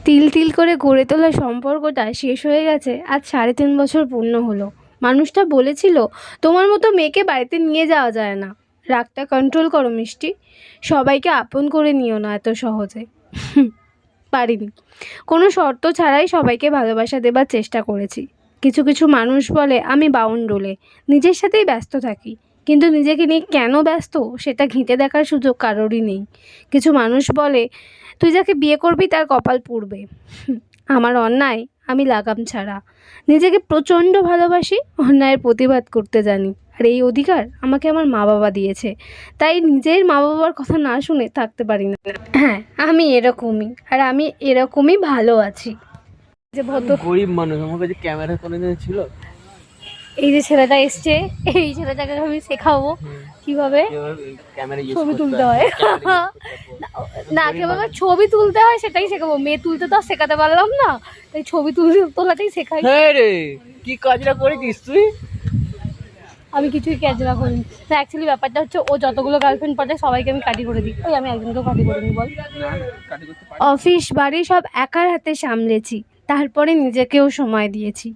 তিল তিল করে গড়ে তোলা সম্পর্কটা শেষ হয়ে গেছে আজ 3.5 বছর পূর্ণ হলো। মানুষটা বলেছিল তোমার মতো মেয়েকে বাড়িতে নিয়ে যাওয়া যায় না। রাগটা কন্ট্রোল করো মিষ্টি, সবাইকে আপন করে নিও না এত সহজে। পারিনি, কোনো শর্ত ছাড়াই সবাইকে ভালোবাসা দেবার চেষ্টা করেছি। কিছু কিছু মানুষ বলে আমি বাউন্ডুলে, নিজের সাথেই ব্যস্ত থাকি, কিন্তু নিজেকে নিয়ে কেন ব্যস্ত সেটা ঘেঁটে দেখার সুযোগ কারোরই নেই। কিছু মানুষ বলে তুই যাকে বিয়ে করবি তার কপাল পুড়বে। আমার অন্যায় আমি লাগাম ছাড়া, নিজেকে প্রচণ্ড ভালোবাসি, অন্যায়ের প্রতিবাদ করতে জানি। আর এই অধিকার আমাকে আমার মা বাবা দিয়েছে, তাই নিজের মা বাবার কথা না শুনে থাকতে পারি না। হ্যাঁ, আমি এরকমই, আর আমি এরকমই ভালো আছি। যে ভদ্র গরিব মানুষ, আমার কাছে ক্যামেরা কোনোদিন ছিল। এই যে ছেলেটা এসছে, এই ছেলেটাকে আমি শেখাবো কিভাবে ছবি তুলতে হয়। না, কিভাবে ছবি তুলতে হয় সেটাই শেখাবো। মেয়ে তুলতে তো আর শেখাতে পারলাম না, তাই ছবি তোলাটাই শেখাই। হ্যাঁ রে, কি কাজটা করেছিস তুই? আমি কিছুই ক্যাজরা করি না। অ্যাকচুয়ালি ব্যাপারটা হচ্ছে ও যতগুলো গার্লফ্রেন্ড পাঠায় সবাইকে আমি কাটি করে দিই। ওই আমি একজনকেও কাটি করে দিই বল। অফিস বাড়ি সব একার হাতে সামলেছি, তারপরে নিজেকেও সময় দিয়েছি।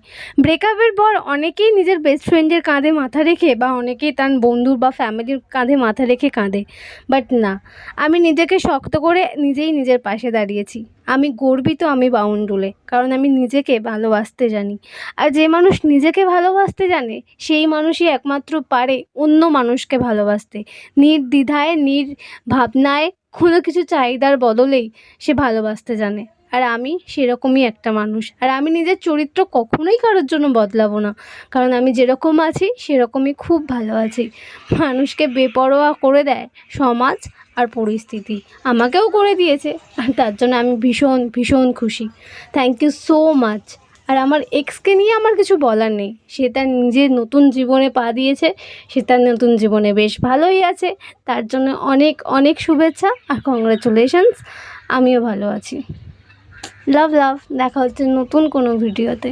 ব্রেকআপের পর অনেকেই নিজের বেস্ট ফ্রেন্ডের কাঁধে মাথা রেখে বা অনেকেই তার বন্ধু বা ফ্যামিলির কাঁধে মাথা রেখে কাঁদে, বাট না, আমি নিজেকে শক্ত করে নিজেই নিজের পাশে দাঁড়িয়েছি। আমি গর্বিত আমি বাউন্ডুলে, কারণ আমি নিজেকে ভালোবাসতে জানি। আর যে মানুষ নিজেকে ভালোবাসতে জানে সেই মানুষই একমাত্র পারে অন্য মানুষকে ভালোবাসতে, নির্দ্বিধায় নির্ভাবনায়, কোনো কিছু চাহিদার বদলেই সে ভালোবাসতে জানে। আর আমি সেরকমই একটা মানুষ। আর আমি নিজের চরিত্র কখনোই কারোর জন্য বদলাবো না, কারণ আমি যেরকম আছি সেরকমই খুব ভালো আছি। মানুষকে বেপরোয়া করে দেয় সমাজ আর পরিস্থিতি, আমাকেও করে দিয়েছে, আর তার জন্য আমি ভীষণ ভীষণ খুশি। Thank you so much. আর আমার এক্সকে নিয়ে আমার কিছু বলার নেই, সে তার নিজের নতুন জীবনে পা দিয়েছে, সে তার নতুন জীবনে বেশ ভালোই আছে, তার জন্য অনেক অনেক শুভেচ্ছা আর কংগ্রাচুলেশনস। আমিও ভালো আছি। লাভ লাভ, দেখা হচ্ছে নতুন কোনো ভিডিওতে।